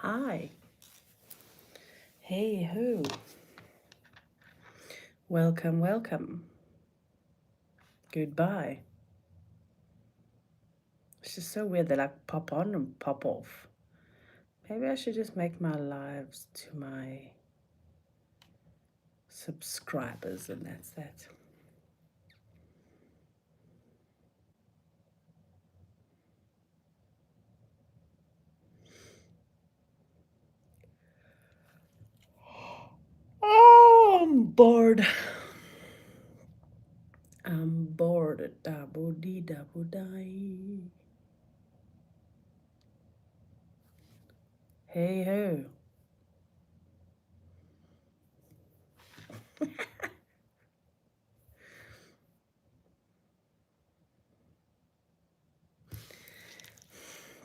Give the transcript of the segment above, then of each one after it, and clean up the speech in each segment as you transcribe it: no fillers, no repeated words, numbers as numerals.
Hi. Hey ho. Welcome, welcome. Goodbye. It's just so weird. They like pop on and pop off. Maybe I should just make my lives to my subscribers, and that's that. Oh, I'm bored. I'm bored. Dabo dee dabo die. Hey ho.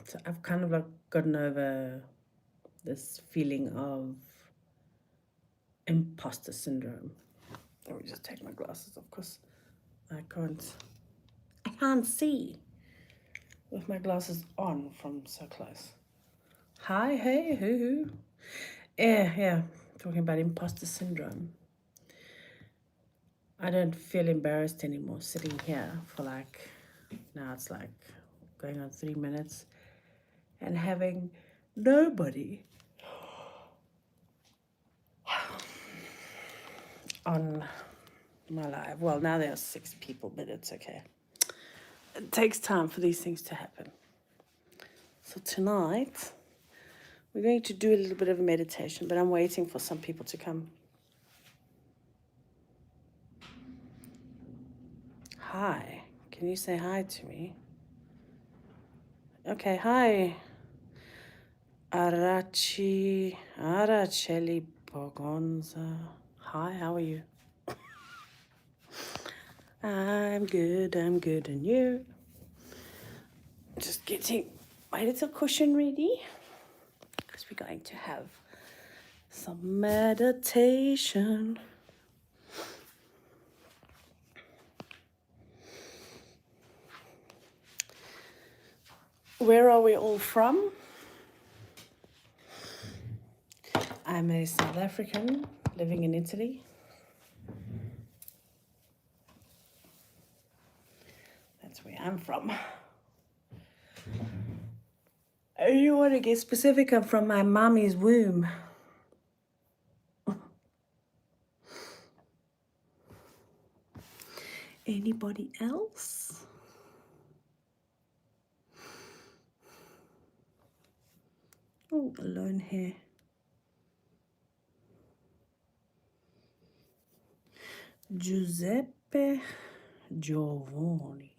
So I've kind of like gotten over this feeling of imposter syndrome. Let me just take my glasses off because I can't see with my glasses on from so close. Hi, hey, hoo. Yeah, talking about imposter syndrome. I don't feel embarrassed anymore sitting here for now it's like going on 3 minutes and having nobody on my live. Well, now there are 6 people, but it's okay. It takes time for these things to happen. So tonight, we're going to do a little bit of a meditation, but I'm waiting for some people to come. Hi. Can you say hi to me? Okay, hi. Araceli Pogonza. Hi, how are you? I'm good, and you? Just getting my little cushion ready because we're going to have some meditation. Where are we all from? I'm a South African living in Italy. That's where I'm from. You want to get specific? I'm from my mommy's womb. Anybody else? Oh, alone here. Giuseppe Giovanni.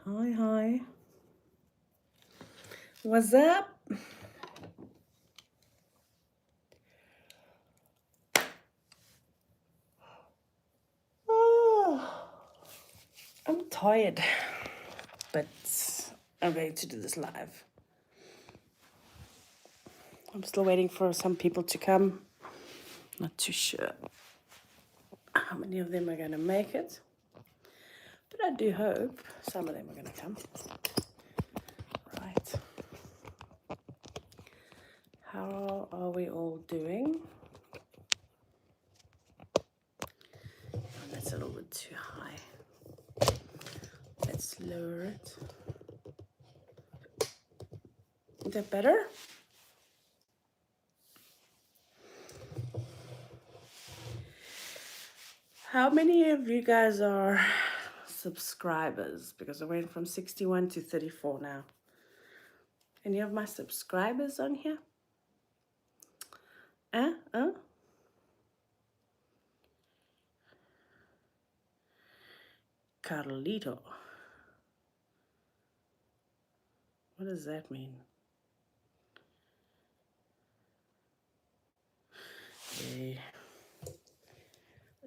Hi. What's up? Oh, I'm tired, but I'm going to do this live. I'm still waiting for some people to come. Not too sure how many of them are going to make it, but I do hope some of them are going to come. Right. How are we all doing? Oh, that's a little bit too high. Let's lower it. Is that better? How many of you guys are subscribers? Because I went from 61 to 34 now. Any of my subscribers on here? Carlito. What does that mean? Okay.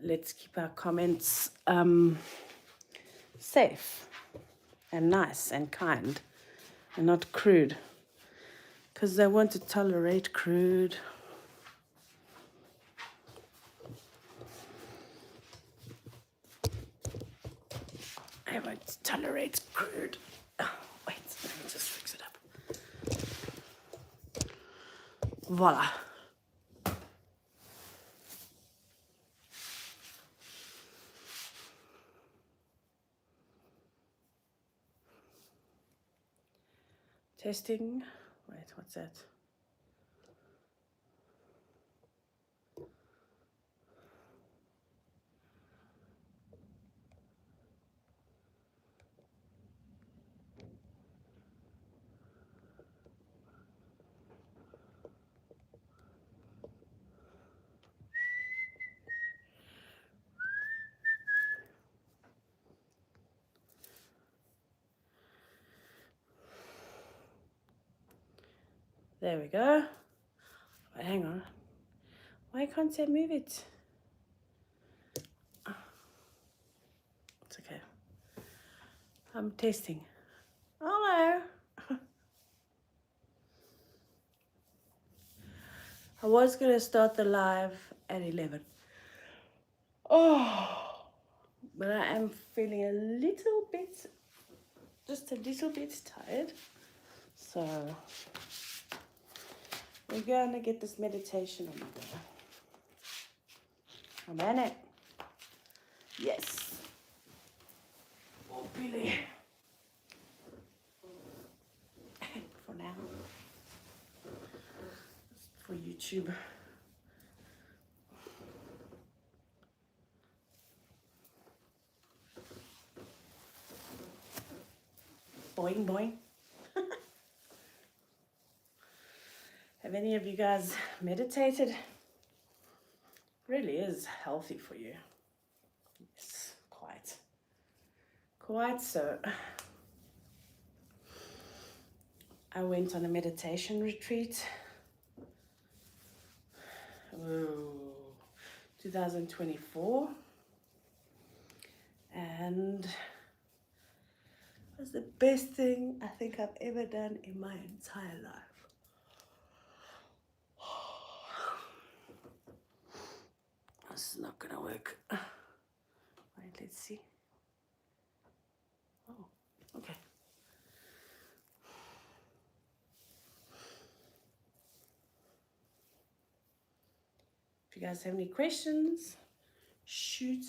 Let's keep our comments safe and nice and kind and not crude, because they want to tolerate crude. I won't tolerate crude. Oh, wait, let me just fix it up. Voila. Testing. Wait, what's that? There we go. But hang on. Why can't I move it? It's okay. I'm testing. Hello. I was going to start the live at 11. Oh, but I am feeling a little bit, just a little bit tired. So we're going to get this meditation on the go. I'm in it. Yes. Oh, Billy. For now. Just for YouTube. Boing, boing. Have any of you guys meditated? Really is healthy for you. Yes, quite. Quite so. I went on a meditation retreat. 2024. And it was the best thing I think I've ever done in my entire life. This is not gonna work. Right, let's see. Oh, okay. If you guys have any questions, shoot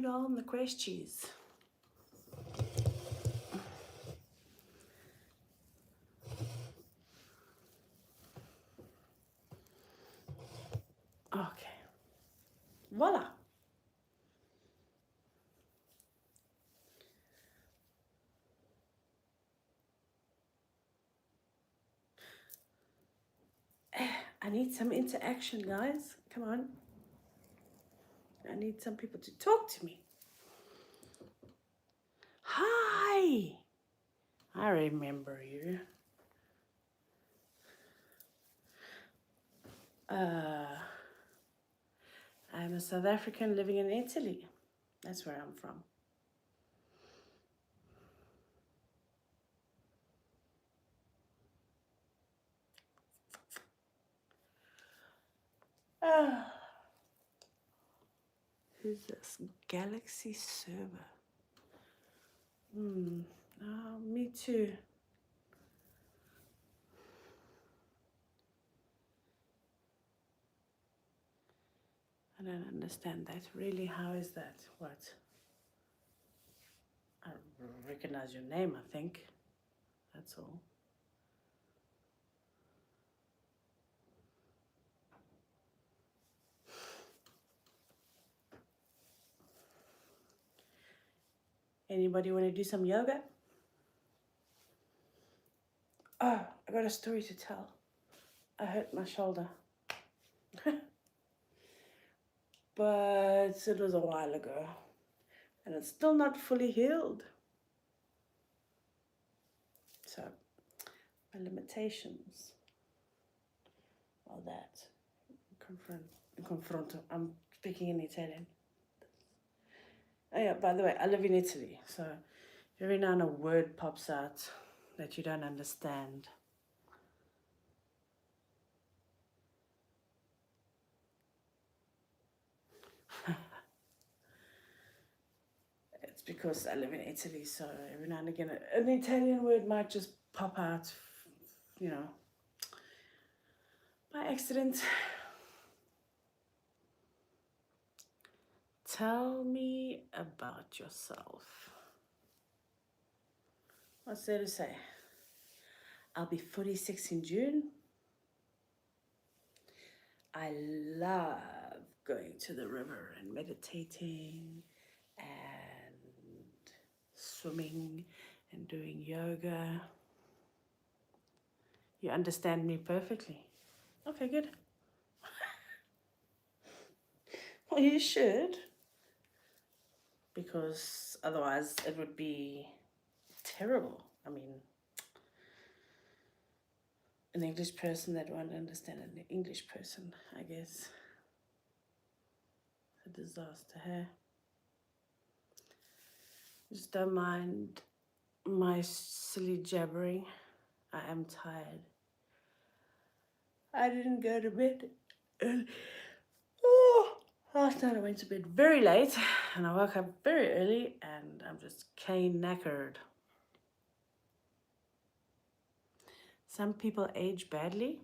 on the questions. Okay. Voila. I need some interaction, guys. Come on. I need some people to talk to me. Hi. I remember you. I'm a South African living in Italy. That's where I'm from. Who's this? Galaxy server. Me too. I don't understand that. Really, how is that? What? I recognize your name, I think. That's all. Anybody want to do some yoga? Oh, I got a story to tell. I hurt my shoulder. But it was a while ago. And it's still not fully healed. So, my limitations are that. Confronto. I'm speaking in Italian. Oh yeah, by the way, I live in Italy. So, every now and then a word pops out that you don't understand. It's because I live in Italy, so every now and again an Italian word might just pop out, you know. by accident. Tell me about yourself. What's there to say? I'll be 46 in June. I love going to the river and meditating and swimming and doing yoga. You understand me perfectly. Okay, good. Well, you should, because otherwise it would be terrible. I mean, an English person that won't understand an English person, I guess. A disaster, hey? Just don't mind my silly jabbering. I am tired. I didn't go to bed early. Oh, last night I went to bed very late and I woke up very early and I'm just cane knackered. Some people age badly.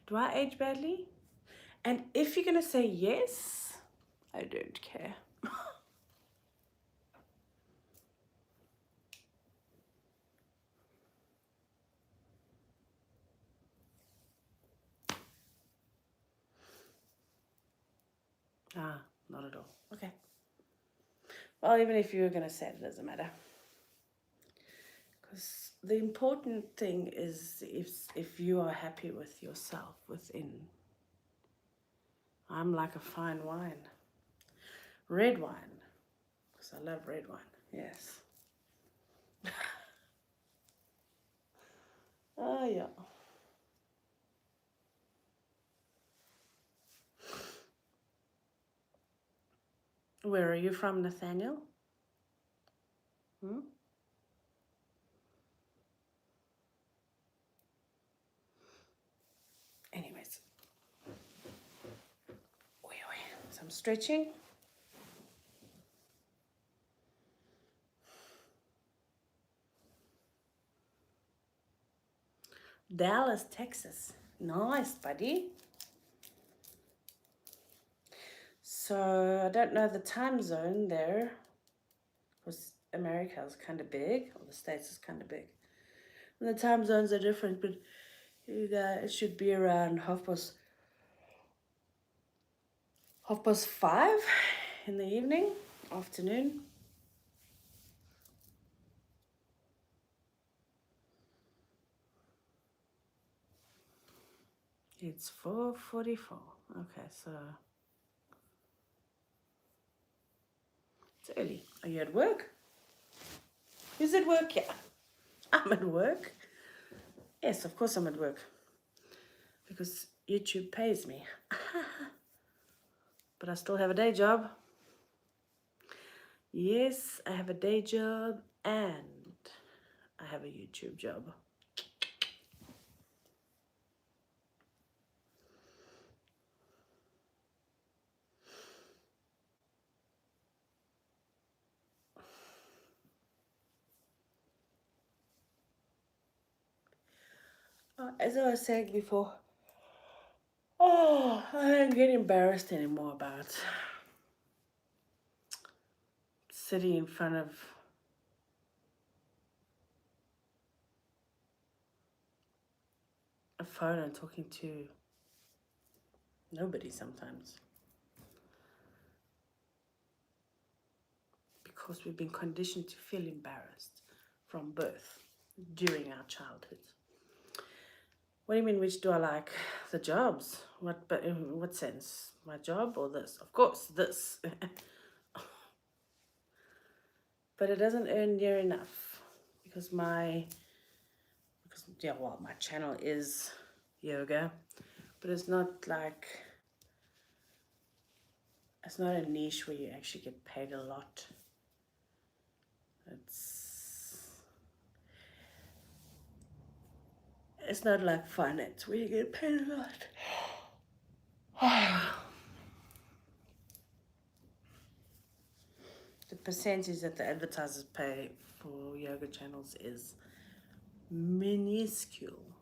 Do I age badly? And if you're going to say yes, I don't care. Not at all. Okay. Well, even if you were going to say it, it doesn't matter. Because the important thing is if you are happy with yourself within. I'm like a fine wine. Red wine. Because I love red wine. Yes. Oh, yeah. Where are you from, Nathaniel? Anyways. Some stretching. Dallas, Texas. Nice, buddy. So I don't know the time zone there, because America is kind of big, or the States is kind of big. And the time zones are different, but it should be around 5:30 in the evening, afternoon. It's 4:44. Okay, so it's early. Are you at work? Who's at work? Yeah, I'm at work. Yes, of course I'm at work. Because YouTube pays me. But I still have a day job. Yes, I have a day job and I have a YouTube job. As I was saying before, I don't get embarrassed anymore about sitting in front of a phone and talking to nobody sometimes. Because we've been conditioned to feel embarrassed from birth, during our childhood. What do you mean, which do I like? The jobs. But in what sense? My job or this? Of course, this. But it doesn't earn near enough because my channel is yoga, but it's not a niche where you actually get paid a lot. It's not like finance where you get paid a lot. The percentage that the advertisers pay for yoga channels is minuscule.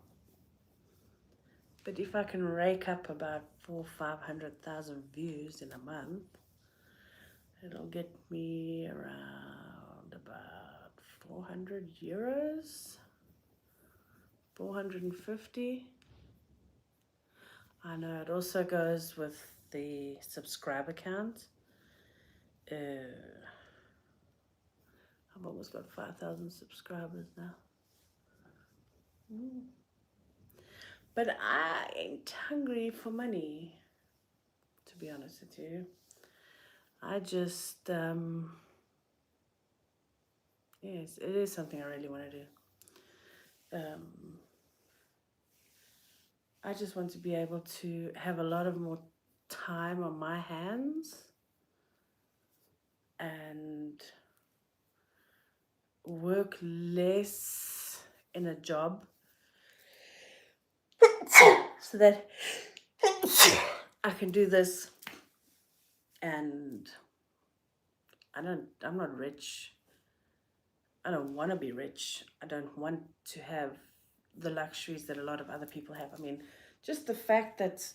But if I can rake up about 500,000 views in a month, it'll get me around about 400 euros, 450. I know it also goes with the subscriber count. I've almost got 5,000 subscribers now. But I ain't hungry for money, to be honest with you. I just, yes, it is something I really want to do. I just want to be able to have a lot of more time on my hands and work less in a job so that I can do this. And I'm not rich. I don't want to be rich. I don't want to have the luxuries that a lot of other people have. I mean, just the fact that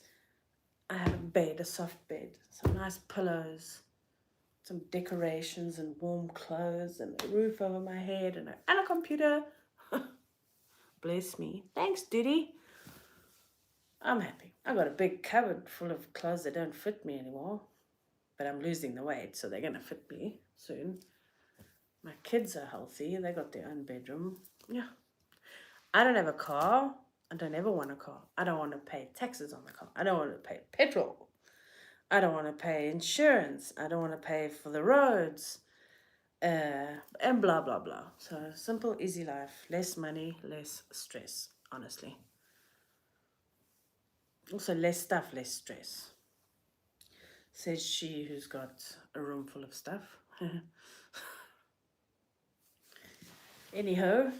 I have a bed, a soft bed, some nice pillows, some decorations and warm clothes and a roof over my head and a computer. Bless me. Thanks, Diddy. I'm happy. I got a big cupboard full of clothes that don't fit me anymore, but I'm losing the weight, so they're going to fit me soon. My kids are healthy. They got their own bedroom. Yeah. I don't have a car. I don't ever want a car. I don't want to pay taxes on the car. I don't want to pay petrol. I don't want to pay insurance. I don't want to pay for the roads. And blah, blah, blah. So simple, easy life. Less money, less stress, honestly. Also less stuff, less stress. Says she who's got a room full of stuff. Anyhow.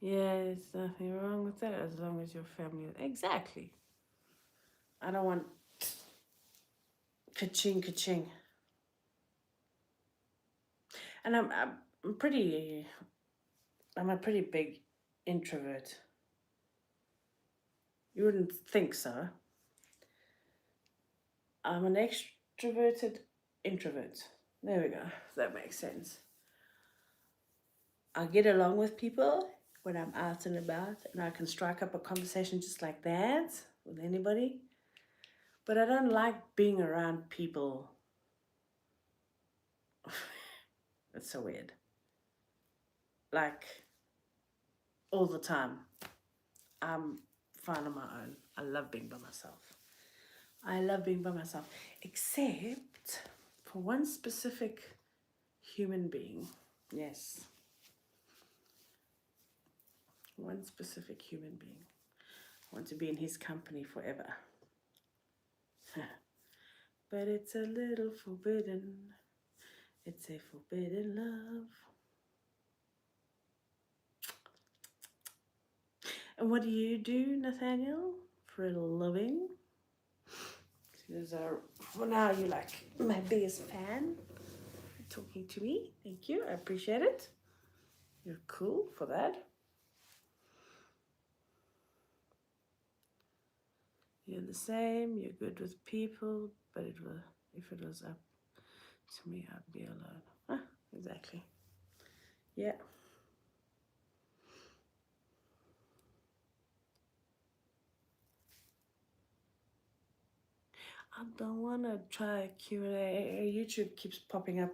Yeah, there's nothing wrong with that as long as your family. Exactly. I don't want ka-ching, ka-ching. And I'm a pretty big introvert. You wouldn't think so. I'm an extroverted introvert. There we go. That makes sense. I get along with people when I'm out and about, and I can strike up a conversation just like that with anybody. But I don't like being around people. It's so weird. Like, all the time. I'm fine on my own. I love being by myself. Except for one specific human being. Yes. One specific human being. I want to be in his company forever. But it's a little forbidden. It's a forbidden love. And what do you do, Nathaniel, for a living? For now, you're like my biggest fan. Talking to me. Thank you. I appreciate it. You're cool for that. You're the same. You're good with people, but if it was up to me, I'd be alone. Exactly. Yeah. I don't want to try a Q&A. YouTube keeps popping up.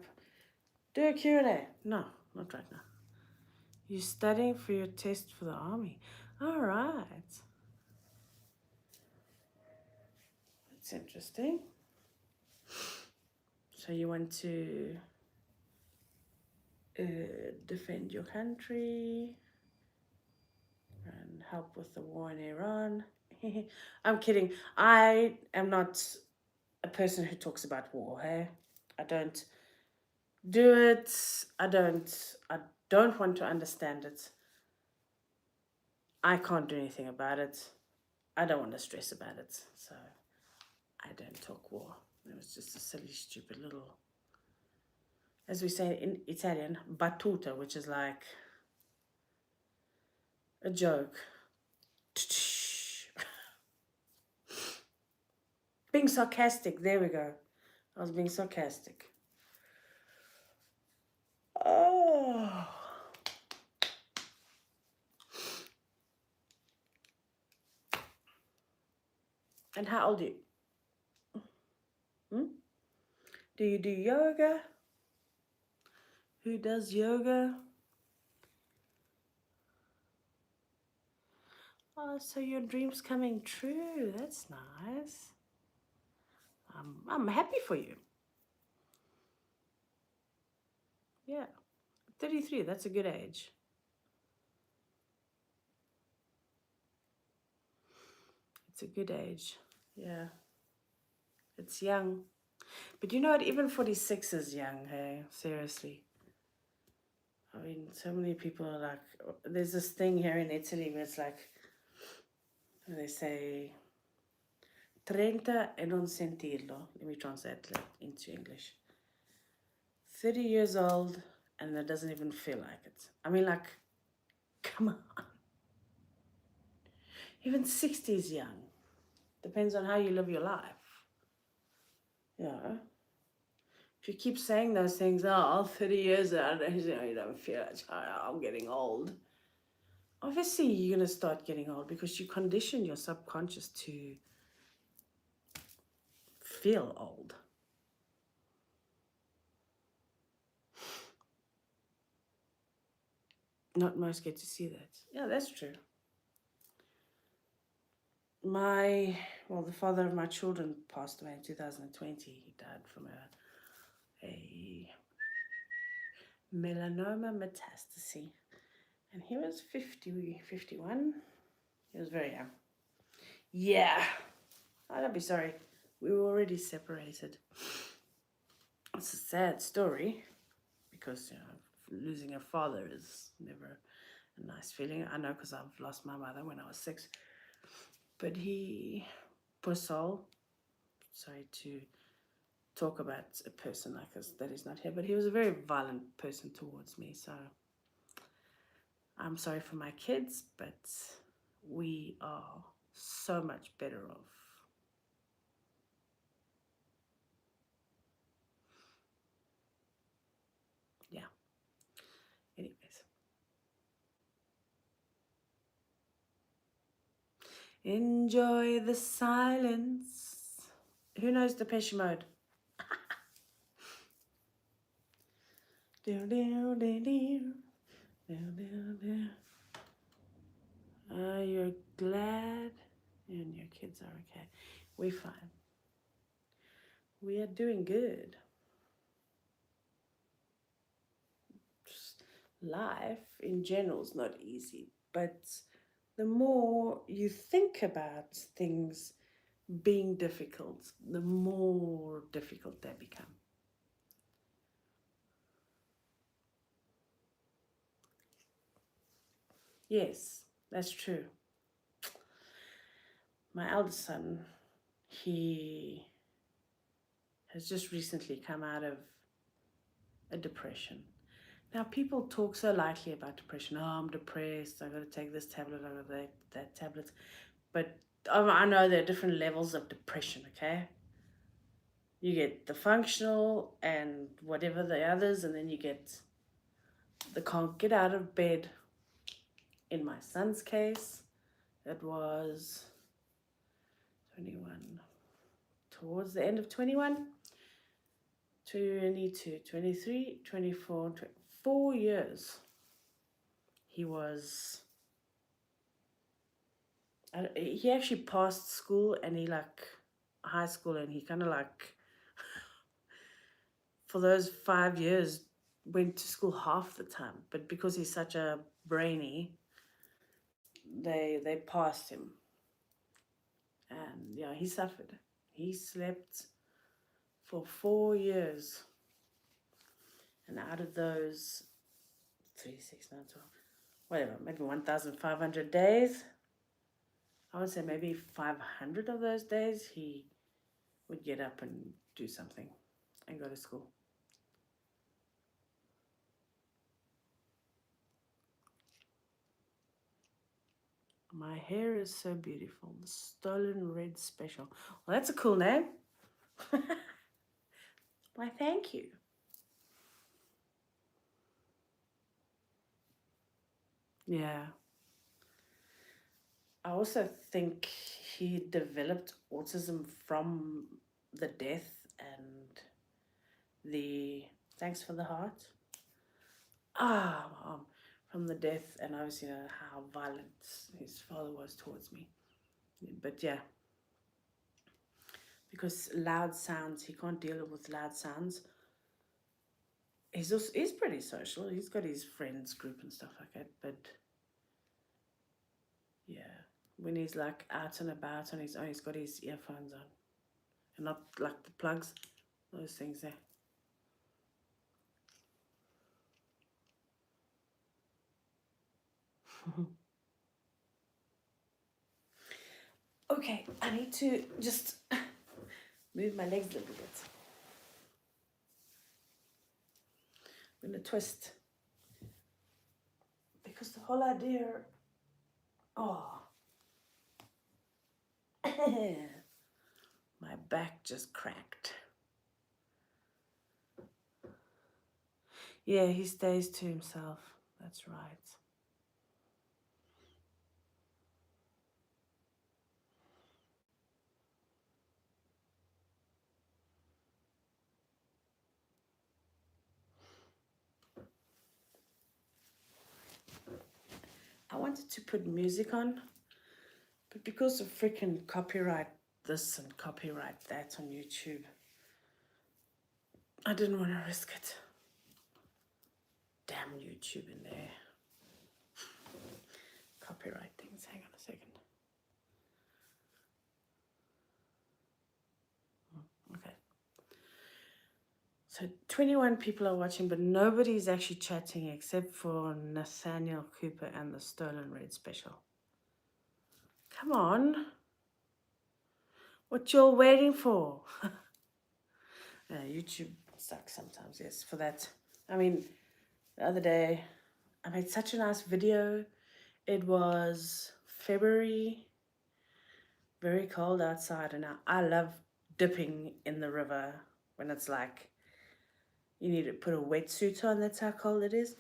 Do a Q&A. No, not right now. You're studying for your test for the army. All right. That's interesting. So you want to defend your country and help with the war in Iran. I'm kidding. I am not a person who talks about war, hey? I don't do it. I don't want to understand it. I can't do anything about it. I don't want to stress about it. So I don't talk war. It was just a silly, stupid little as we say in Italian, battuta, which is like a joke. Being sarcastic, there we go. I was being sarcastic. Oh. And how old are you? Do you do yoga? Who does yoga? Oh, so your dream's coming true. That's nice. I'm happy for you. Yeah. 33, that's a good age. It's a good age. Yeah. It's young. But you know what? Even 46 is young, hey? Seriously. I mean, so many people are like, there's this thing here in Italy where it's like, they say, 30 e non sentirlo. Let me translate that into English. 30 years old and it doesn't even feel like it. I mean, like, come on. Even 60 is young. Depends on how you live your life. Yeah. If you keep saying those things, oh, 30 years old, you don't feel it. I'm getting old. Obviously, you're going to start getting old because you condition your subconscious to feel old. Not most get to see that. Yeah, that's true. The father of my children passed away in 2020. He died from a melanoma metastasis. And he was 50, 51. He was very young. Yeah. Oh, don't be sorry. We were already separated. It's a sad story because, losing a father is never a nice feeling. I know because I've lost my mother when I was 6. But he, poor soul, sorry to talk about a person like us that is not here, but he was a very violent person towards me. So I'm sorry for my kids, but we are so much better off. Yeah. Anyways. Enjoy the silence. Who knows Depeche Mode? You're glad and your kids are okay. We're fine. We are doing good. Just life in general is not easy, but the more you think about things being difficult, the more difficult they become. Yes, that's true. My eldest son, he has just recently come out of a depression. Now, people talk so lightly about depression. Oh, I'm depressed. I got to take this tablet. I got that tablet. But I know there are different levels of depression. Okay, you get the functional and whatever the others, and then you get the can't get out of bed. In my son's case, it was 21. Towards the end of 21, 22, 23, 24, 4 years. He was, he actually passed school and he high school and he kind of for those 5 years went to school half the time. But because he's such a brainy, they passed him. And yeah, he suffered. He slept for 4 years. And out of those 3, 6, 9, 12, whatever, maybe 1,500 days, I would say maybe 500 of those days he would get up and do something and go to school. My hair is so beautiful. The Stolen Red Special. Well, that's a cool name. Why, thank you. Yeah. I also think he developed autism from the death and the thanks for the heart. From the death, and obviously how violent his father was towards me. But yeah, because loud sounds, he can't deal with loud sounds. He's pretty social. He's got his friends group and stuff like that. But yeah, when he's like out and about on his own, he's got his earphones on, and not like the plugs, those things there. Okay, I need to just move my legs a little bit. I'm gonna twist because the whole idea. Oh, my back just cracked. Yeah, he stays to himself. That's right. I wanted to put music on, but because of freaking copyright this and copyright that on YouTube, I didn't want to risk it. Damn YouTube in there. Copyright things. Hang on a second. Okay. So 21 people are watching, but nobody's actually chatting except for Nathaniel Cooper and the Stolen Red Special. Come on. What you're waiting for? YouTube sucks sometimes, yes, for that. I mean, the other day, I made such a nice video. It was February, very cold outside, and I love dipping in the river when it's like you need to put a wetsuit on, that's how cold it is.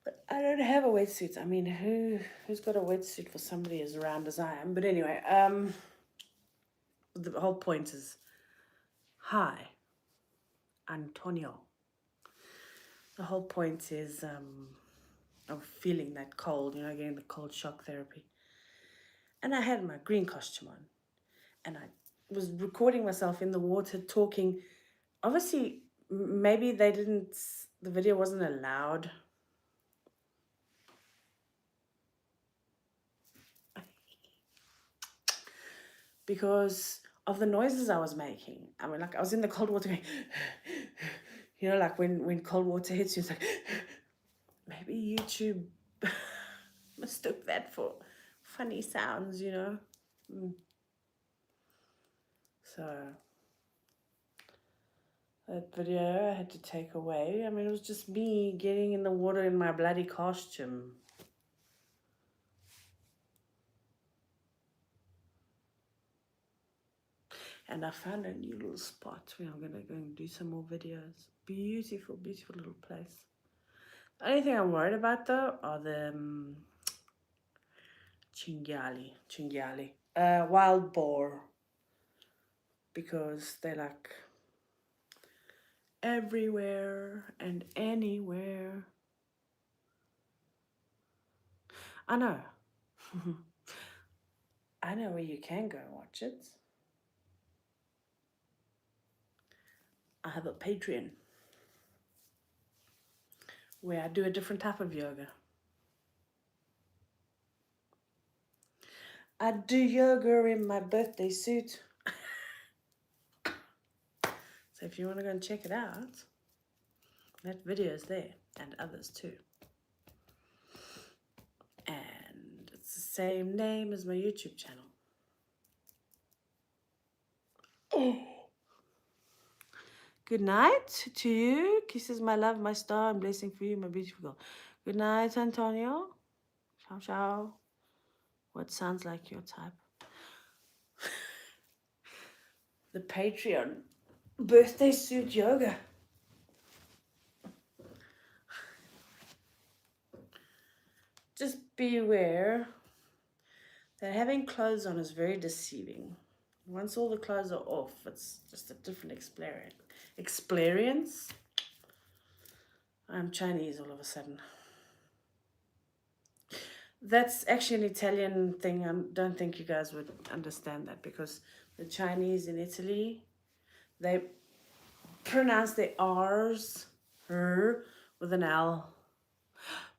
But I don't have a wetsuit. I mean, who's got a wetsuit for somebody as round as I am? But anyway, the whole point is, hi, Antonio. The whole point is of feeling that cold, getting the cold shock therapy. And I had my green costume on, and I was recording myself in the water talking. Obviously, maybe the video wasn't allowed. Because of the noises I was making. I mean, like I was in the cold water going, like when cold water hits you, it's like, maybe YouTube mistook that for funny sounds, So that video I had to take away. I mean, it was just me getting in the water in my bloody costume. And I found a new little spot where I'm going to go and do some more videos. Beautiful, beautiful little place. The only thing I'm worried about, though, are the chingyali, wild boar. Because they're like everywhere and anywhere. I know. I know where you can go and watch it. I have a Patreon where I do a different type of yoga. I do yoga in my birthday suit. So if you want to go and check it out, that video is there, and others too. And it's the same name as my YouTube channel. Oh. Good night to you. Kisses, my love, my star, and blessing for you, my beautiful girl. Good night, Antonio. Ciao, ciao. What sounds like your type? The Patreon birthday suit yoga. Just be aware that having clothes on is very deceiving. Once all the clothes are off, it's just a different experience. I'm Chinese all of a sudden. That's actually an Italian thing. I don't think you guys would understand that, because the Chinese in Italy, they pronounce their R's, her, with an L.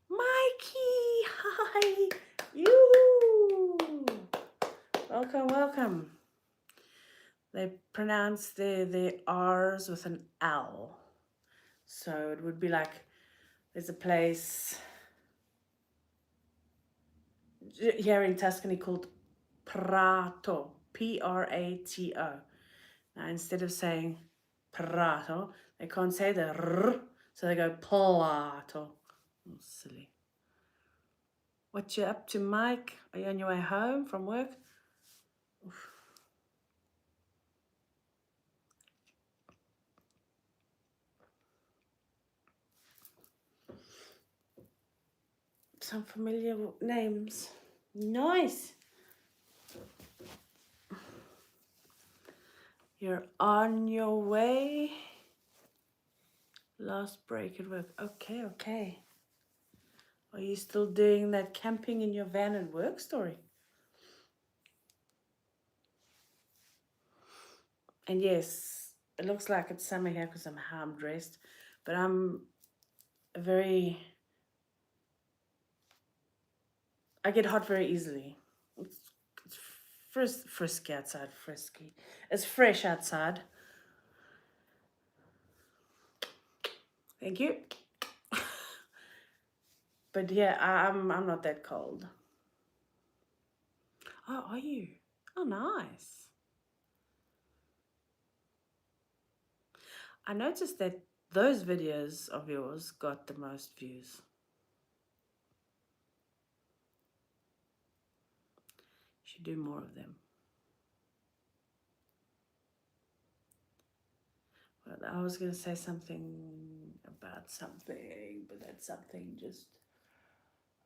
Mikey, hi, yoo. Welcome, welcome. They pronounce their R's with an L. So it would be like, there's a place here in Tuscany called Prato, Prato. Now, instead of saying Prato, they can't say the R, so they go Plato. Oh, silly. What you up to, Mike? Are you on your way home from work? Oof. Some familiar names. Nice. You're on your way. Last break at work. Okay, okay. Are you still doing that camping in your van and work story? And yes, it looks like it's summer here because I'm how I'm dressed, but I'm I get hot very easily. It's frisky outside, frisky. It's fresh outside. Thank you. But yeah, I'm not that cold. Oh, are you? Oh, nice. I noticed that those videos of yours got the most views. You should do more of them. Well, I was going to say something about something, but that something just,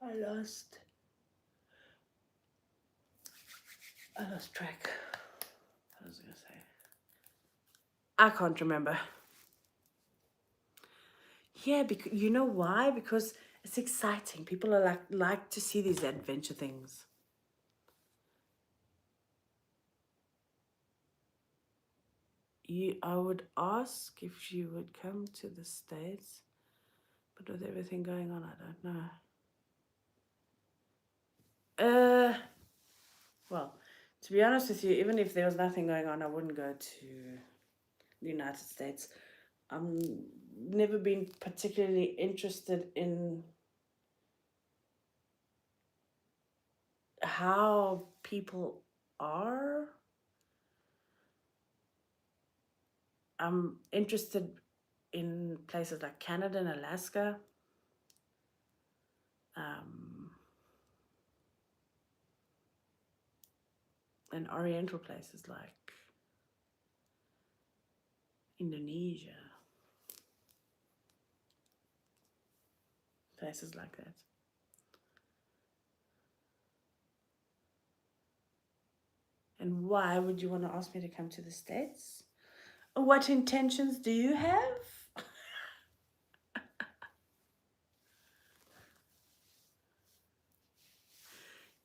I lost track. What was I going to say? I can't remember. Yeah, because you know why? Because it's exciting. People are like to see these adventure things. I would ask if she would come to the States, but with everything going on, I don't know. Well, to be honest with you, even if there was nothing going on, I wouldn't go to the United States. I'm never been particularly interested in how people are. I'm interested in places like Canada and Alaska. And Oriental places like Indonesia. Places like that. And why would you want to ask me to come to the States? What intentions do you have?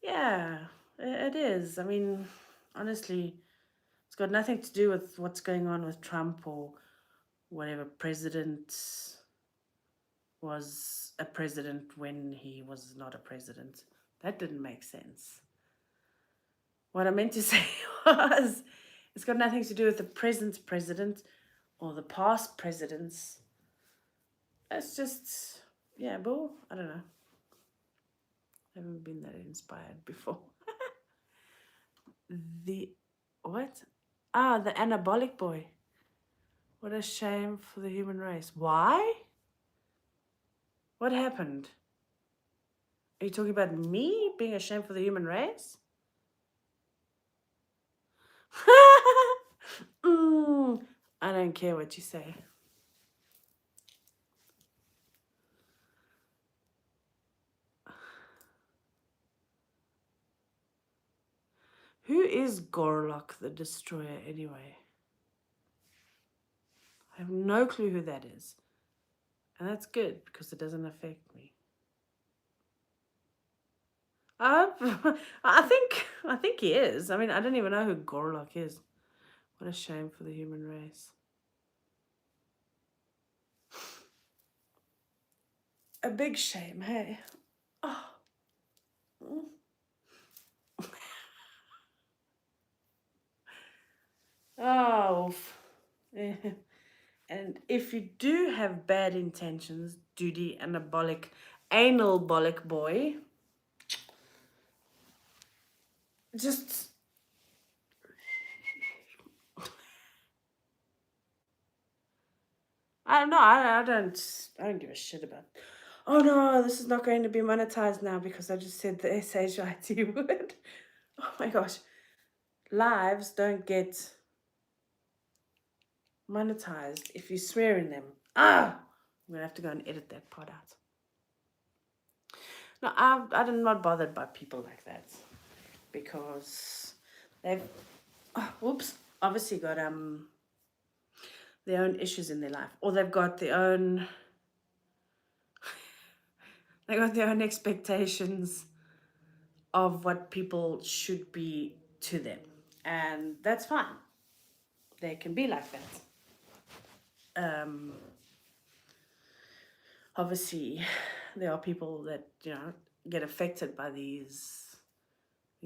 Yeah, it is. I mean, honestly, it's got nothing to do with what's going on with Trump or whatever president was a president when he was not a president. That didn't make sense. What I meant to say was, it's got nothing to do with the present president or the past presidents. It's just, yeah, boo, I don't know. I haven't been that inspired before. What? The anabolic boy. What a shame for the human race. Why? What happened? Are you talking about me being ashamed for the human race? I don't care what you say. Who is Gorlock the Destroyer anyway? I have no clue who that is. And that's good because it doesn't affect me. I think he is. I mean, I don't even know who Gorlock is. What a shame for the human race. A big shame, hey? Oh. Oh. And if you do have bad intentions, duty, anabolic, anal-bolic boy, just I don't know. I don't give a shit about. Oh no, this is not going to be monetized now because I just said the shit word. Oh my gosh, lives don't get monetized if you swear in them. I'm gonna have to go and edit that part out. No, I'm not bothered by people like that because they've, obviously got their own issues in their life, or they've got their own expectations of what people should be to them, and that's fine. They can be like that. Obviously, there are people that get affected by these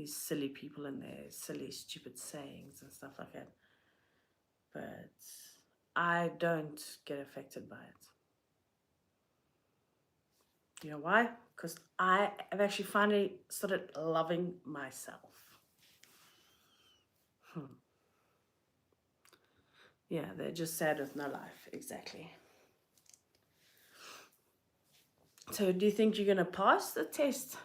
silly people and their silly, stupid sayings and stuff like that. But I don't get affected by it. You know why? Because I have actually finally started loving myself. Yeah, they're just sad with no life. Exactly. So do you think you're going to pass the test?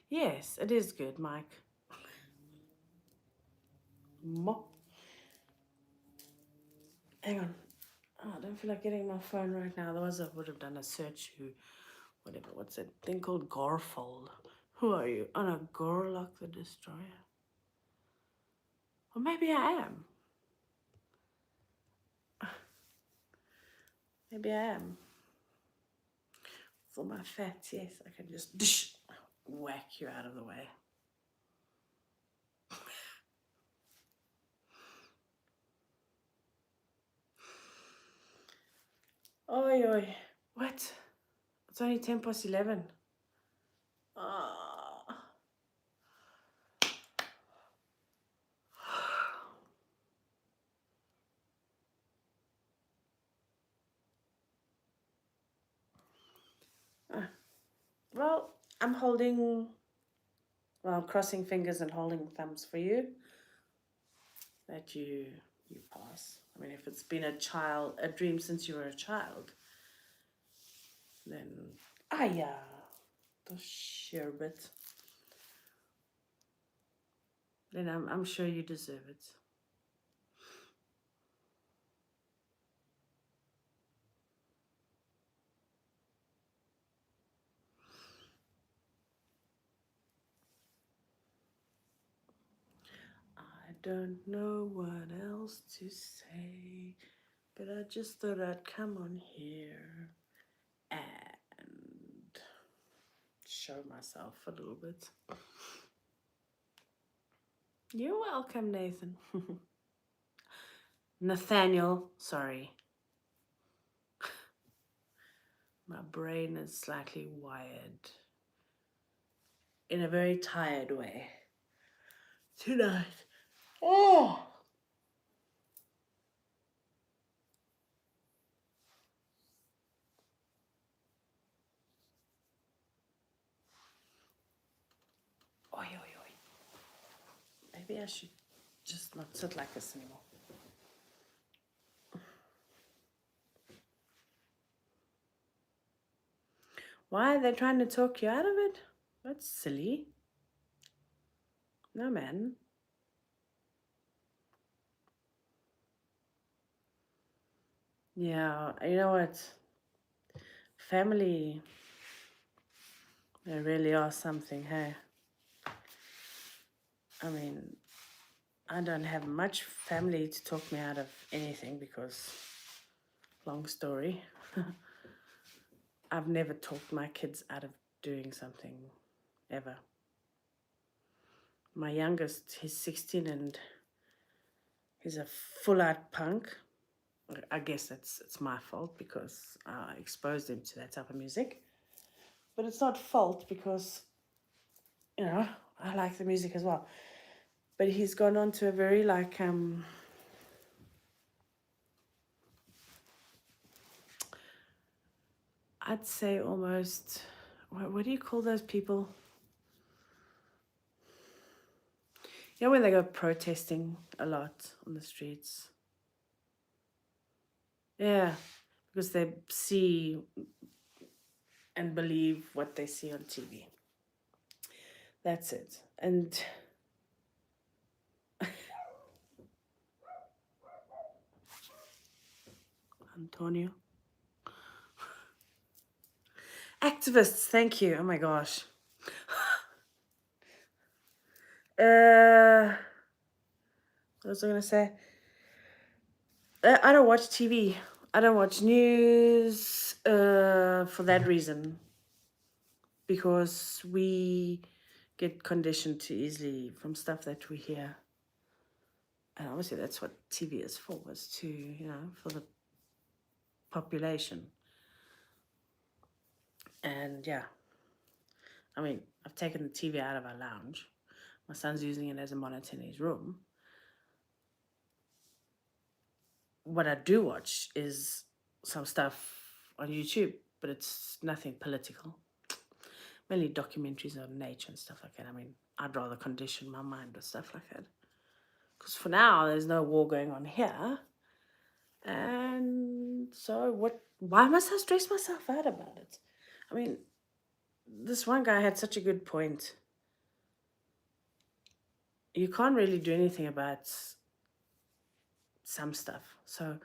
Yes, it is good, Mike. Hang on. Oh, I don't feel like getting my phone right now. Otherwise, I would have done a search who, whatever, what's that thing called? Garfold. Who are you? Oh no, Gorlock the Destroyer. Or maybe I am. Maybe I am. For my fats, yes, I can just whack you out of the way. Oi, oi. What? It's only 11:10. Well, I'm crossing fingers and holding thumbs for you that you pass. I mean, if it's been a dream since you were a child, then the sherbet. Then I'm sure you deserve it. I don't know what else to say, but I just thought I'd come on here and show myself a little bit. You're welcome, Nathan. Nathaniel, sorry. My brain is slightly wired in a very tired way tonight. Oh! Oi, oi, oi. Maybe I should just not sit like this anymore. Why are they trying to talk you out of it? That's silly. No, man. Yeah, you know what? Family, they really are something, hey? I mean, I don't have much family to talk me out of anything because, long story, I've never talked my kids out of doing something, ever. My youngest, he's 16 and he's a full-out punk. I guess it's my fault because I exposed him to that type of music. But it's not fault because, I like the music as well. But he's gone on to a very I'd say almost, what do you call those people? When they go protesting a lot on the streets. Yeah, because they see and believe what they see on TV. That's it. And Antonio. Activists, thank you. Oh my gosh. What was I going to say? I don't watch TV. I don't watch news for that reason. Because we get conditioned too easily from stuff that we hear. And obviously that's what TV is for, was to, for the population. And yeah, I mean, I've taken the TV out of our lounge. My son's using it as a monitor in his room. What I do watch is some stuff on YouTube, but it's nothing political. Mainly documentaries on nature and stuff like that. I mean, I'd rather condition my mind with stuff like that. Because for now, there's no war going on here. And so why must I stress myself out about it? I mean, this one guy had such a good point. You can't really do anything about some stuff. So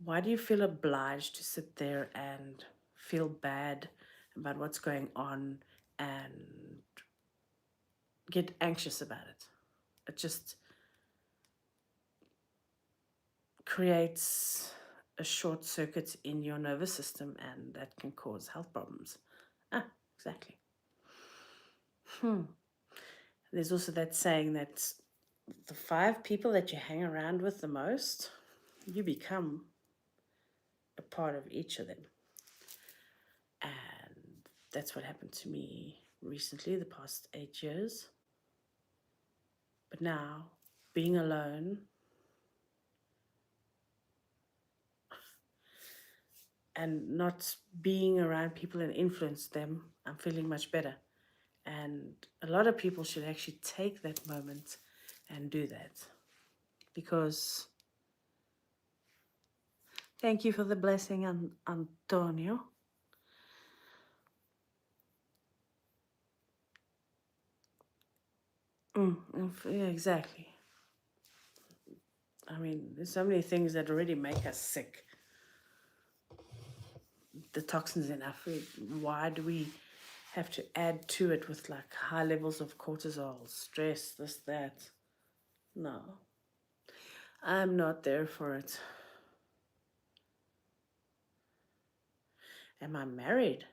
why do you feel obliged to sit there and feel bad about what's going on and get anxious about it? It just creates a short circuit in your nervous system, and that can cause health problems. Exactly. There's also that saying that the 5 people that you hang around with the most, you become a part of each of them. And that's what happened to me recently, the past 8 years. But now, being alone and not being around people and influence them, I'm feeling much better. And a lot of people should actually take that moment and do that. Because, thank you for the blessing, Antonio. Yeah, exactly. I mean, there's so many things that already make us sick. The toxins in our food. Why do we have to add to it with like high levels of cortisol, stress, this, that? No. I'm not there for it. Am I married?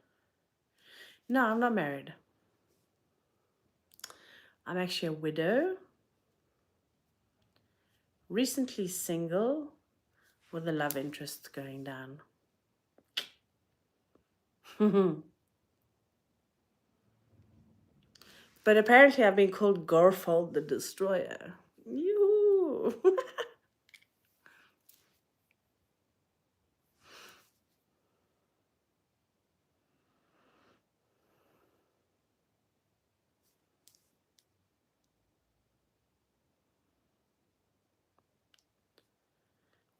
No, I'm not married. I'm actually a widow. Recently single with a love interest going down. But apparently I've been called Garfold the Destroyer. Yoo.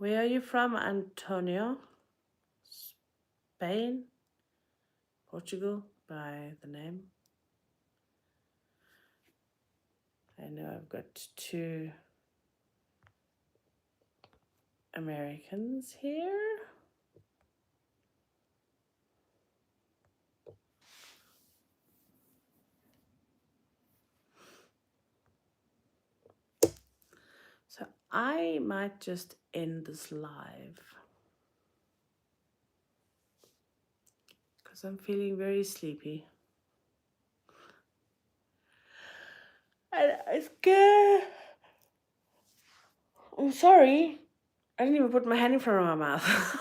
Where are you from, Antonio? Spain? Portugal, by the name. I know I've got 2 Americans here. So I might just end this live because I'm feeling very sleepy. And I'm scared. I'm sorry. I didn't even put my hand in front of my mouth.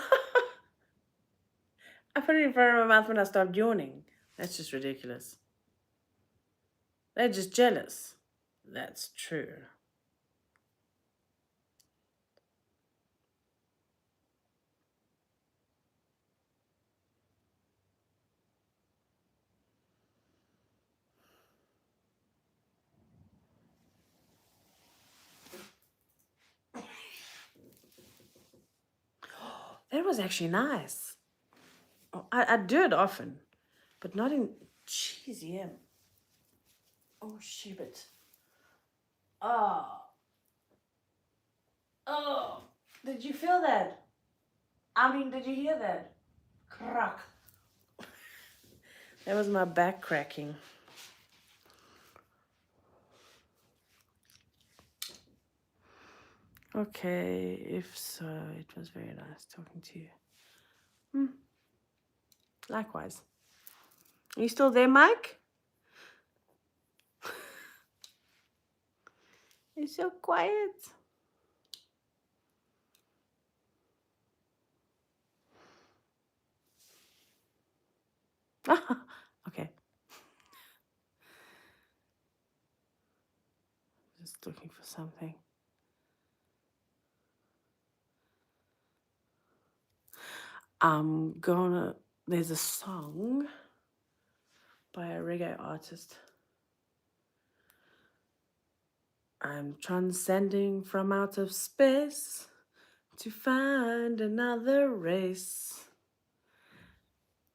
I put it in front of my mouth when I stopped yawning. That's just ridiculous. They're just jealous. That's true. That was actually nice. I do it often, but not in cheesy. Oh, shit. Oh. Oh. Did you feel that? I mean, did you hear that? Crack. That was my back cracking. Okay, if so, it was very nice talking to you. Likewise. Are you still there, Mike? You're so quiet. Okay. Just looking for something. There's a song by a reggae artist. I'm transcending from out of space to find another race.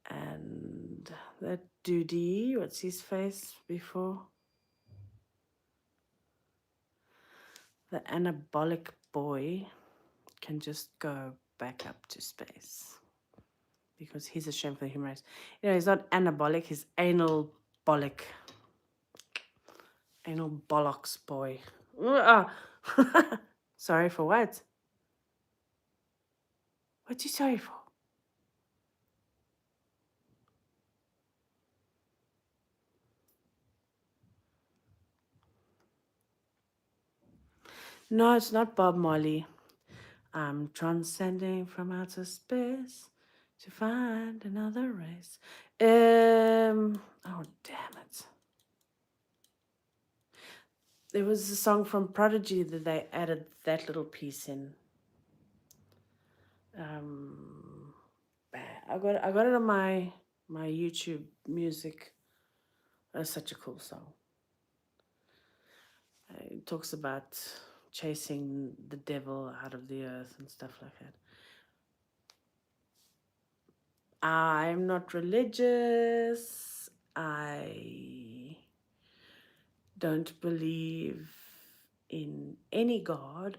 And that dude, what's his face before? The anabolic boy can just go back up to space because he's a shame for the human race. You know, he's not anabolic, he's anal bollock. Anal bollocks boy. Sorry for what? What you sorry for? No, it's not Bob Marley. I'm transcending from outer space to find another race. Oh, damn it. There was a song from Prodigy that they added that little piece in. I got it on my YouTube music. That's such a cool song. It talks about chasing the devil out of the earth and stuff like that. I'm not religious. I don't believe in any God.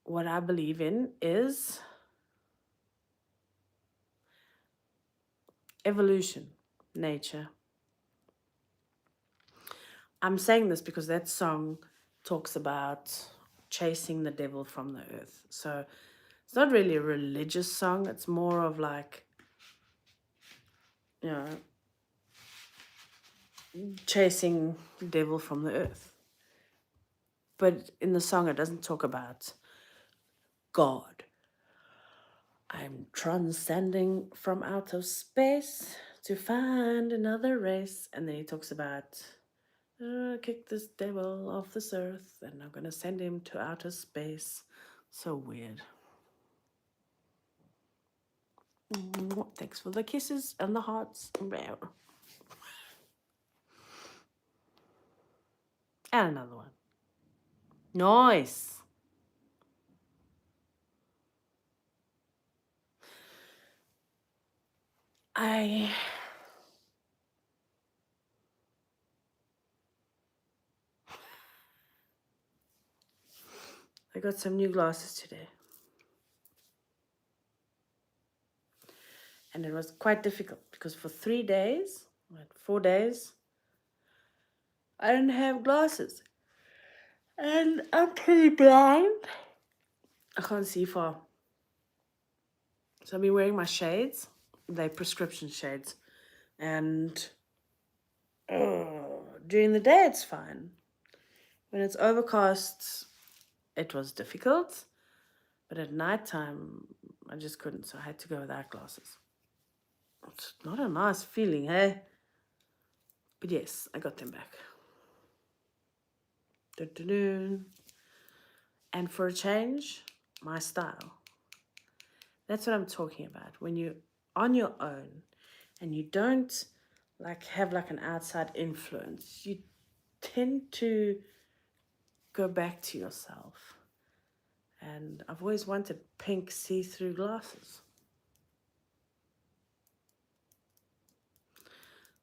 What I believe in is evolution, nature. I'm saying this because that song talks about chasing the devil from the earth. So it's not really a religious song. It's more of like, you know, chasing the devil from the earth. But in the song, it doesn't talk about God. I'm transcending from outer space to find another race. And then he talks about kick this devil off this earth and I'm going to send him to outer space. So weird. Thanks for the kisses and the hearts. And another one. Nice. I got some new glasses today. And it was quite difficult because for 3 days, 4 days, I didn't have glasses. And I'm pretty blind. I can't see far. So I've been wearing my shades. They're prescription shades. And during the day, it's fine. When it's overcast, it was difficult. But at nighttime, I just couldn't. So I had to go without glasses. It's not a nice feeling, hey? But yes, I got them back. Dun-dun-dun. And for a change, my style. That's what I'm talking about. When you're on your own and you don't have an outside influence, you tend to go back to yourself. And I've always wanted pink see-through glasses.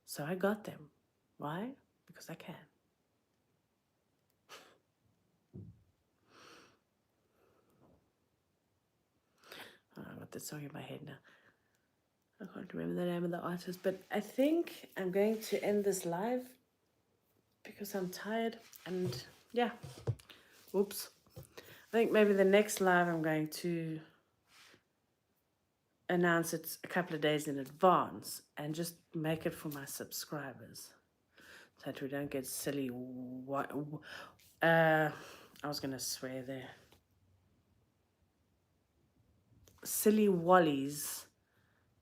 So I got them. Why? Because I can. I got this song in my head now. I can't remember the name of the artist, but I think I'm going to end this live because I'm tired and yeah. Oops. I think maybe the next live I'm going to announce it a couple of days in advance and just make it for my subscribers so that we don't get silly. I was going to swear there. Silly Wallies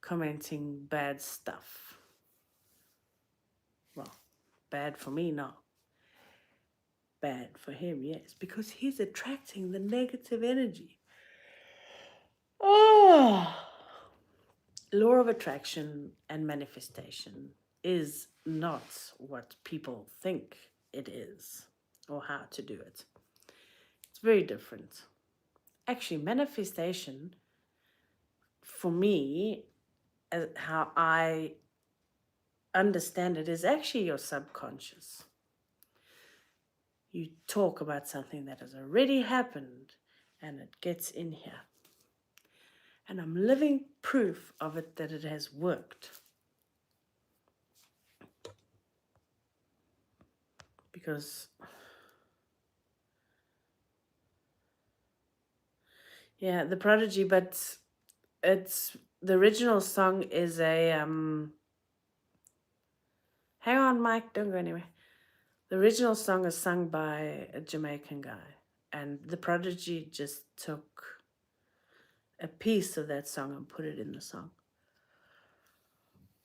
commenting bad stuff. Well, bad for me, no. Bad for him, yes, because he's attracting the negative energy. Oh, law of attraction and manifestation is not what people think it is or how to do it. It's very different. Actually, manifestation, for me, how I understand it, is actually your subconscious. You talk about something that has already happened and it gets in here. And I'm living proof of it that it has worked. Because, yeah, The Prodigy, but it's, the original song is a, hang on, Mike, don't go anywhere. The original song is sung by a Jamaican guy. And The Prodigy just took a piece of that song and put it in the song.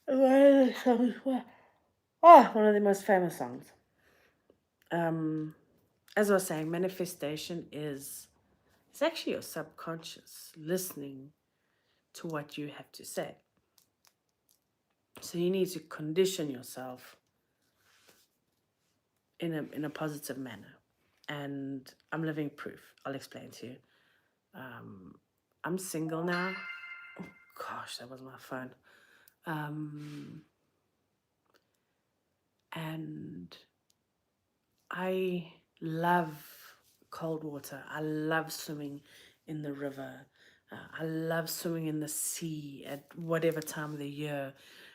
One of the most famous songs. As I was saying, manifestation is, it's actually your subconscious listening to what you have to say. So you need to condition yourself in a positive manner. And I'm living proof. I'll explain to you. I'm single now. Oh, gosh, that was my phone. And I love cold water. I love swimming in the river. I love swimming in the sea at whatever time of the year.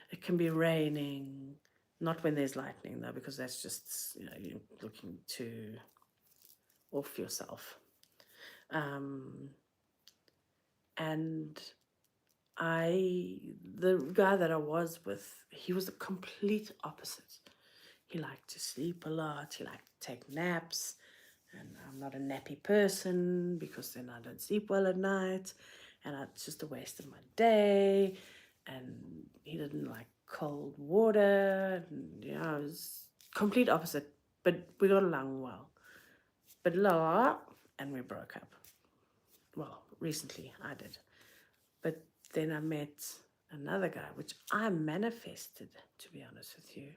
It can be raining, not when there's lightning though, because that's just, you're looking to off yourself. And the guy that I was with, he was the complete opposite. He liked to sleep a lot. He liked to take naps. And I'm not a nappy person because then I don't sleep well at night. And it's just a waste of my day. And he didn't like cold water. And, it was complete opposite. But we got along well. But and we broke up. Well, recently I did. But then I met another guy, which I manifested, to be honest with you.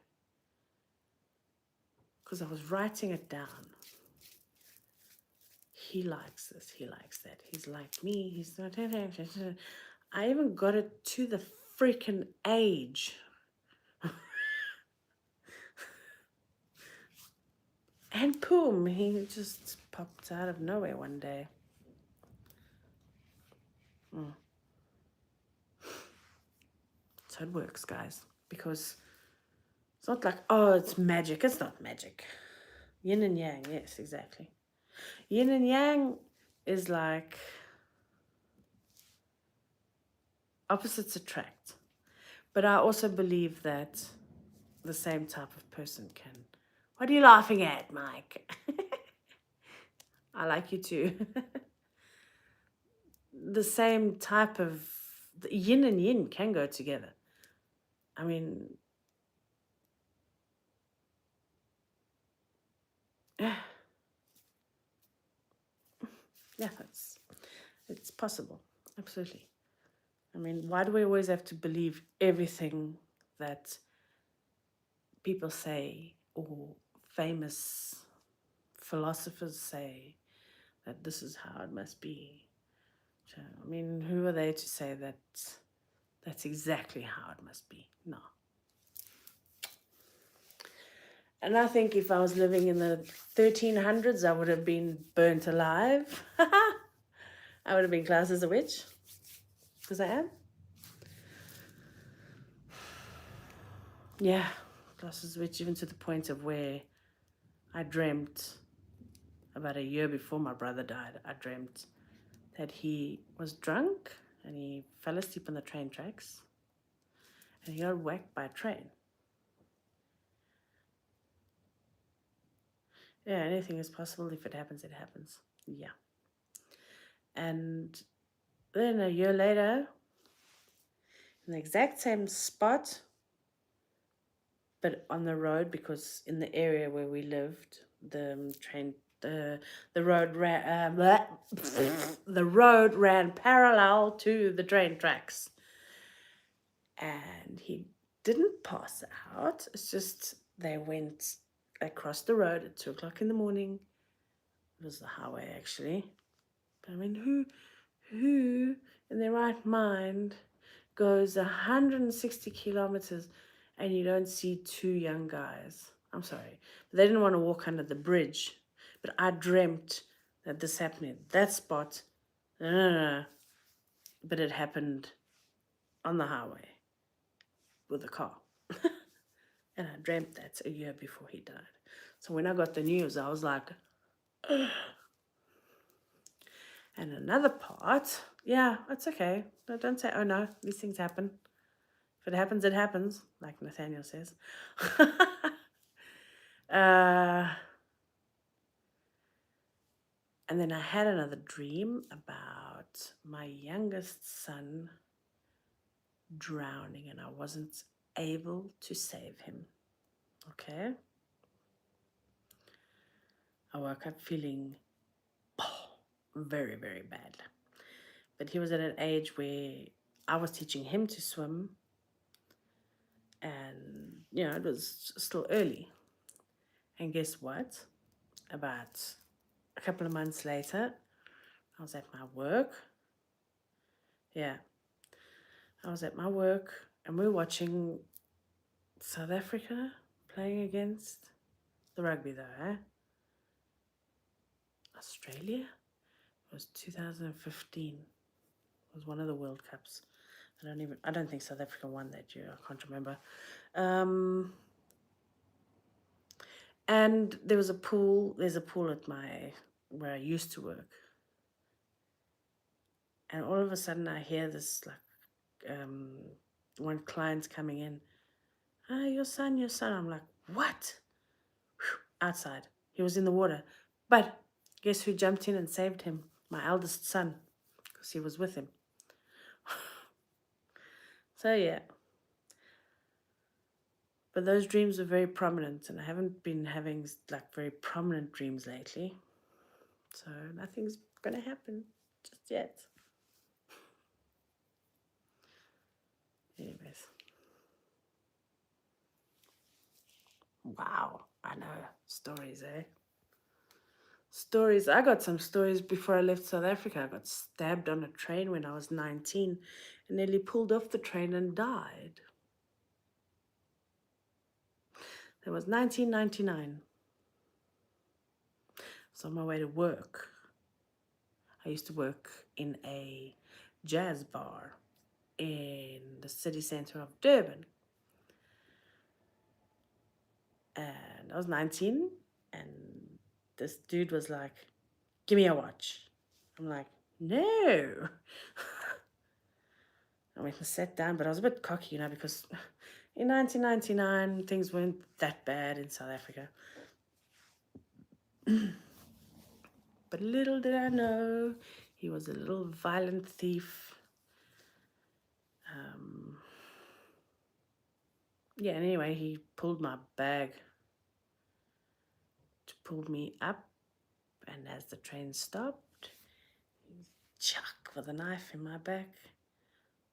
because I was writing it down. He likes this, he likes that. He's like me, he's not. I even got it to the freaking age. And boom, he just popped out of nowhere one day. So it works, guys, because it's not like, oh, it's magic. It's not magic. Yin and yang, yes, exactly. Yin and yang is like opposites attract. But I also believe that the same type of person can. What are you laughing at, Mike? I like you too. The same type of the yin and yin can go together. I mean, yeah, it's possible. Absolutely. I mean, why do we always have to believe everything that people say or famous philosophers say that this is how it must be? So, I mean, who are they to say that that's exactly how it must be? No. And I think if I was living in the 1300s, I would have been burnt alive. I would have been classed as a witch, because I am. Yeah, classed as a witch, even to the point of where I dreamt, about a year before my brother died, I dreamt that he was drunk and he fell asleep on the train tracks and he got whacked by a train. Yeah, anything is possible. If it happens, it happens. Yeah. And then a year later, in the exact same spot, but on the road, because in the area where we lived, the train, the road ran, the road ran parallel to the train tracks, and he didn't pass out. It's just they went across the road at 2 o'clock in the morning. It was the highway, actually. But I mean, who in their right mind goes 160 kilometers and you don't see two young guys? I'm sorry, but they didn't want to walk under the bridge. But I dreamt that this happened at that spot. No. But it happened on the highway with a car. And I dreamt that a year before he died. So when I got the news, I was like, ugh. And another part, yeah, it's okay. Don't say, oh no, these things happen. If it happens, it happens, like Nathaniel says. And then I had another dream about my youngest son drowning, and I wasn't able to save him. Okay? I woke up feeling very, very bad. But he was at an age where I was teaching him to swim, and it was still early. And guess what? About a couple of months later, I was at my work. Yeah, I was at my work, and we were watching South Africa playing against the rugby, though, eh? Australia? It was 2015. It was one of the World Cups. I don't think South Africa won that year. I can't remember. And there was a pool. There's a pool at where I used to work. And all of a sudden I hear this, like, one client's coming in. Your son. I'm like, what? Outside. He was in the water. But guess who jumped in and saved him? My eldest son, because he was with him. So yeah. But those dreams were very prominent, and I haven't been having like very prominent dreams lately. So nothing's gonna happen just yet. Anyways. Wow. I know. Stories, eh? Stories. I got some stories before I left South Africa. I got stabbed on a train when I was 19 and nearly pulled off the train and died. That was 1999. I was on my way to work. I used to work in a jazz bar in the city center of Durban. And I was 19, and this dude was like, "Give me a watch." I'm like, "No." I went and sat down, but I was a bit cocky, because in 1999, things weren't that bad in South Africa. But little did I know, he was a little violent thief. Yeah, and anyway, he pulled my bag to pull me up, and as the train stopped, he chuck with a knife in my back.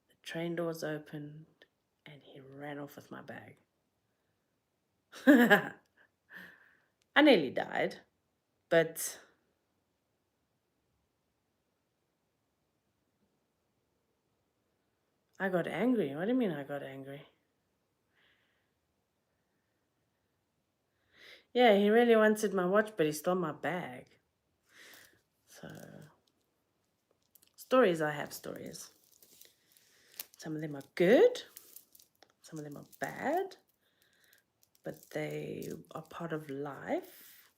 The train doors opened, and he ran off with my bag. I nearly died, but I got angry. What do you mean I got angry? Yeah, he really wanted my watch, but he stole my bag. So, stories, I have stories. Some of them are good, some of them are bad, but they are part of life.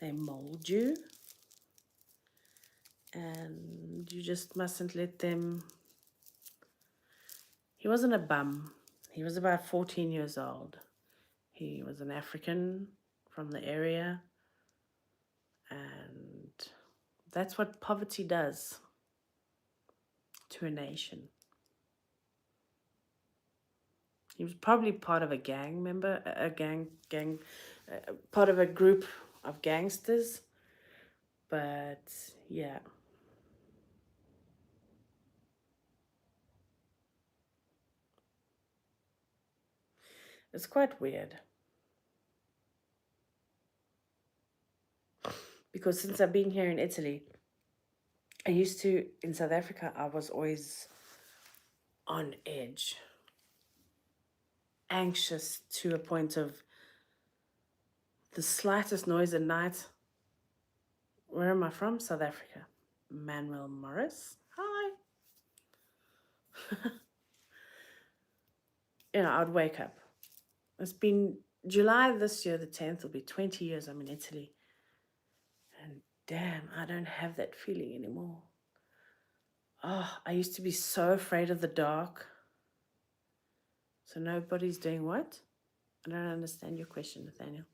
They mold you, and you just mustn't let them. He wasn't a bum. He was about 14 years old. He was an African from the area, and that's what poverty does to a nation. He was probably part of a gang member, part of a group of gangsters. But yeah. It's quite weird. Because since I've been here in Italy, in South Africa, I was always on edge, anxious to a point of the slightest noise at night. Where am I from? South Africa. Manuel Morris. Hi. I'd wake up. It's been July this year, the 10th, will be 20 years I'm in Italy. And damn, I don't have that feeling anymore. Oh, I used to be so afraid of the dark. So nobody's doing what? I don't understand your question, Nathaniel.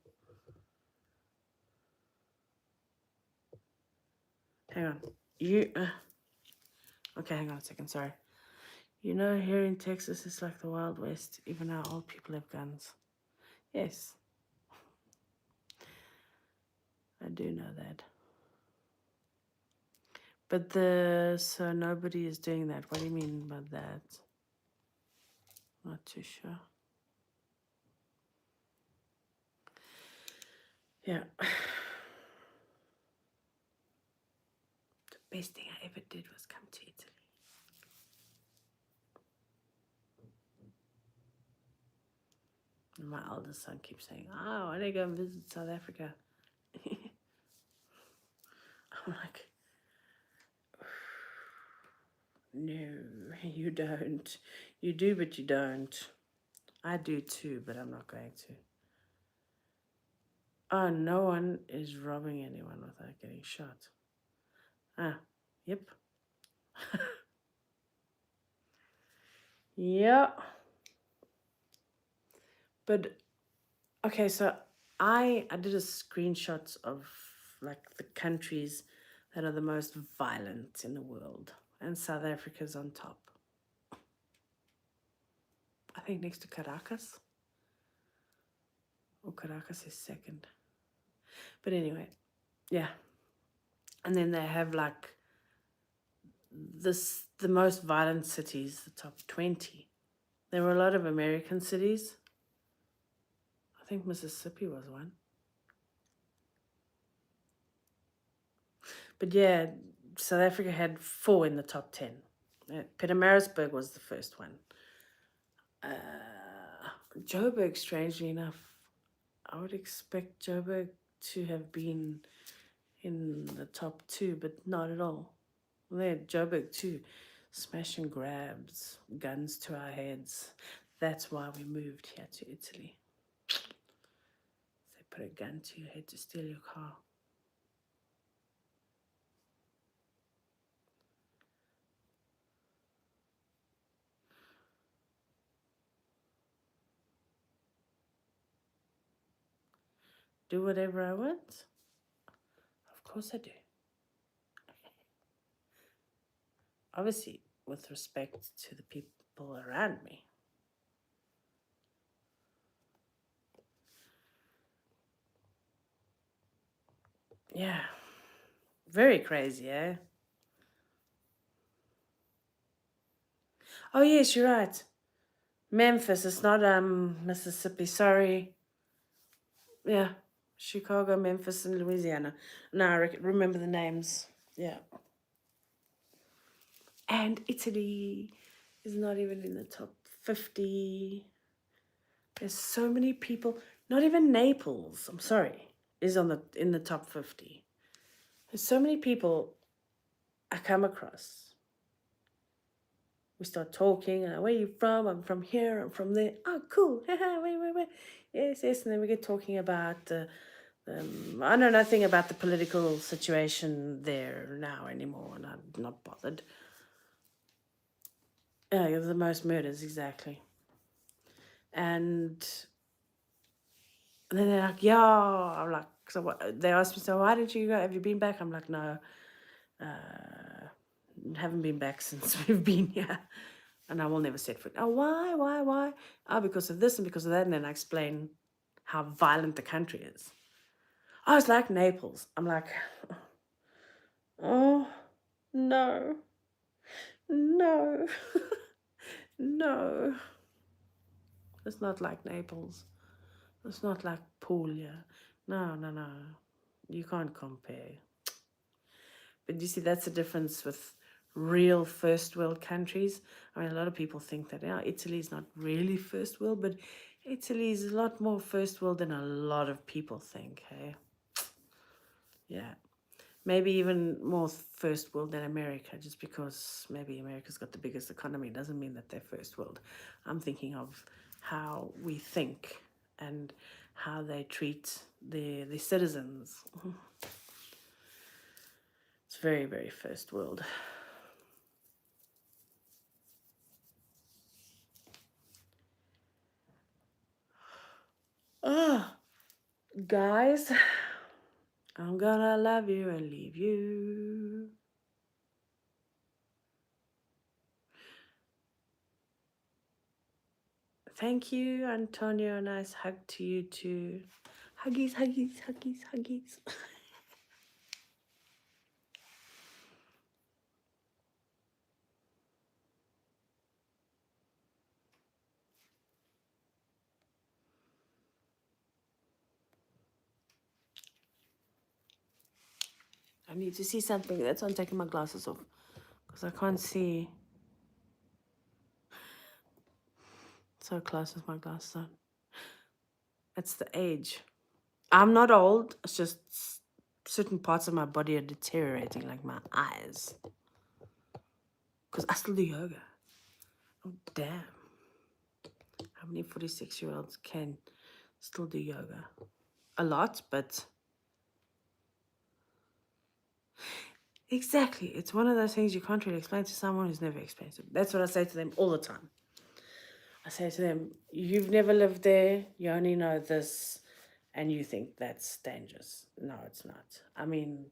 Hang on. Okay, hang on a second, sorry. Here in Texas, it's like the Wild West. Even our old people have guns. Yes. I do know that. But so nobody is doing that. What do you mean by that? Not too sure. Yeah. The best thing I ever did was come to Italy. And my eldest son keeps saying, "Oh, I want to go and visit South Africa." I'm like, no, you don't. You do, but you don't. I do too, but I'm not going to. Oh, no one is robbing anyone without getting shot. Ah, yep. Yeah. But, okay, so I did a screenshot of like the countries that are the most violent in the world, and South Africa's on top. I think next to Caracas. Or Caracas is second. But anyway, yeah. And then they have like the most violent cities, the top 20. There were a lot of American cities. I think Mississippi was one. But yeah, South Africa had 4 in the top 10. Pietermaritzburg was the first one. Joburg, strangely enough, I would expect Joburg to have been in the top 2, but not at all. They had Joburg too. Smash and grabs, guns to our heads. That's why we moved here to Italy. They put a gun to your head to steal your car. Do whatever I want? Of course I do. Obviously, with respect to the people around me. Yeah. Very crazy, eh? Oh, yes, you're right. Memphis, it's not Mississippi, sorry. Yeah, Chicago, Memphis, and Louisiana. No, I remember the names. Yeah. And Italy is not even in the top 50. There's so many people. Not even Naples, I'm sorry, is in the top 50. There's so many people I come across. We start talking, and where are you from? I'm from here, I'm from there. Oh, cool. wait. Yes. And then we get talking about I know nothing about the political situation there now anymore, and I'm not bothered. Yeah, the most murders, exactly. And then they're like, yeah, I'm like, so what? They asked me, so why didn't you go? Have you been back? I'm like, no, haven't been back since we've been here. And I will never set foot. Oh, why? Oh, because of this and because of that. And then I explain how violent the country is. Oh, it's like Naples. I'm like, oh, no, no, no. It's not like Naples. It's not like Puglia. No. You can't compare. But you see, that's the difference with real first world countries. I mean, a lot of people think that Italy is not really first world, but Italy is a lot more first world than a lot of people think, hey? Yeah. Maybe even more first world than America, just because maybe America's got the biggest economy doesn't mean that they're first world. I'm thinking of how we think and how they treat the citizens. It's very, very first world. Ah, guys, I'm gonna love you and leave you. Thank you, Antonio. Nice hug to you too. Huggies. I need to see something. That's why I'm taking my glasses off, because I can't see so close with my glasses on. It's the age. I'm not old. It's just certain parts of my body are deteriorating, like my eyes. Because I still do yoga. Oh, damn. How many 46-year-olds can still do yoga? A lot, but... Exactly. It's one of those things you can't really explain to someone who's never experienced it. That's what I say to them all the time. I say to them, you've never lived there, you only know this, and you think that's dangerous. No, it's not. I mean,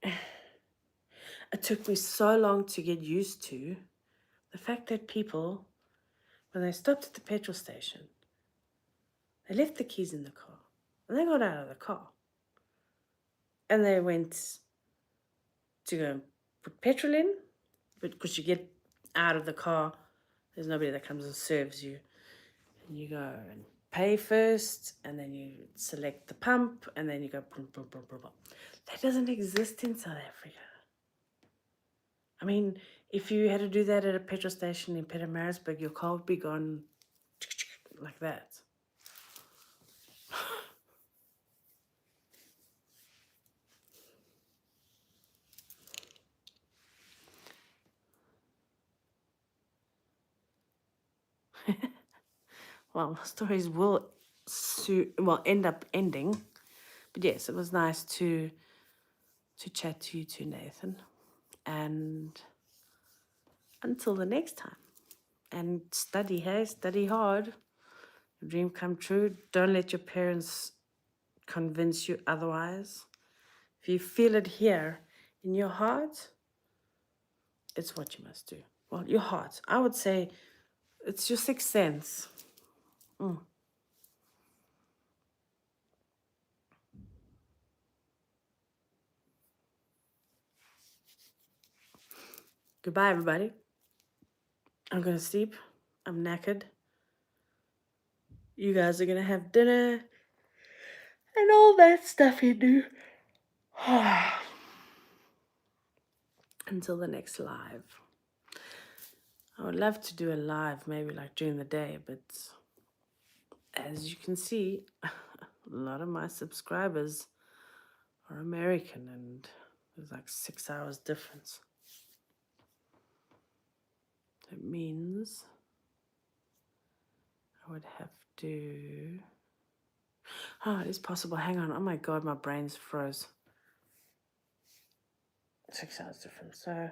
it took me so long to get used to the fact that people, when they stopped at the petrol station, they left the keys in the car, and they got out of the car, and they went to go and put petrol in, but because you get out of the car, there's nobody that comes and serves you, and you go and pay first, and then you select the pump, and then you go boom, boom, boom, boom, boom. That doesn't exist in South Africa. I mean, if you had to do that at a petrol station in Pietermaritzburg, your car would be gone like that. Well, stories will end up ending. But yes, it was nice to chat to you too, Nathan. And until the next time. And study, hey? Study hard. Your dream come true. Don't let your parents convince you otherwise. If you feel it here in your heart, it's what you must do. Well, your heart. I would say it's your sixth sense. Goodbye, everybody. I'm going to sleep. I'm knackered. You guys are going to have dinner and all that stuff you do. Until the next live. I would love to do a live, maybe like during the day, but as you can see, a lot of my subscribers are American and there's like 6 hours difference. It means I would have to... Oh, it is possible. Hang on. Oh my God, my brain's froze. 6 hours difference. So it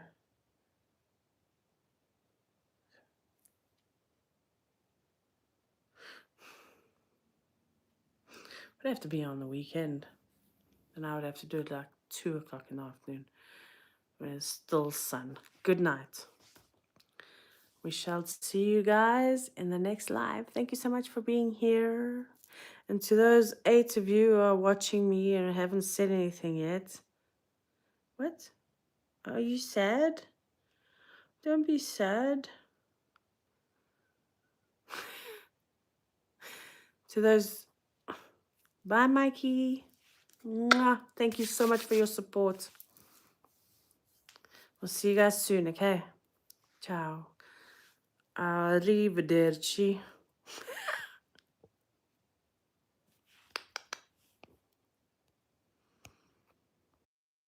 would have to be on the weekend. And I would have to do it like 2 o'clock in the afternoon when it's still sun. Good night. We shall see you guys in the next live. Thank you so much for being here. And to those 8 of you who are watching me and haven't said anything yet. What? Are you sad? Don't be sad. To those... Bye, Mikey. Mwah. Thank you so much for your support. We'll see you guys soon, okay? Ciao. Arrivederci.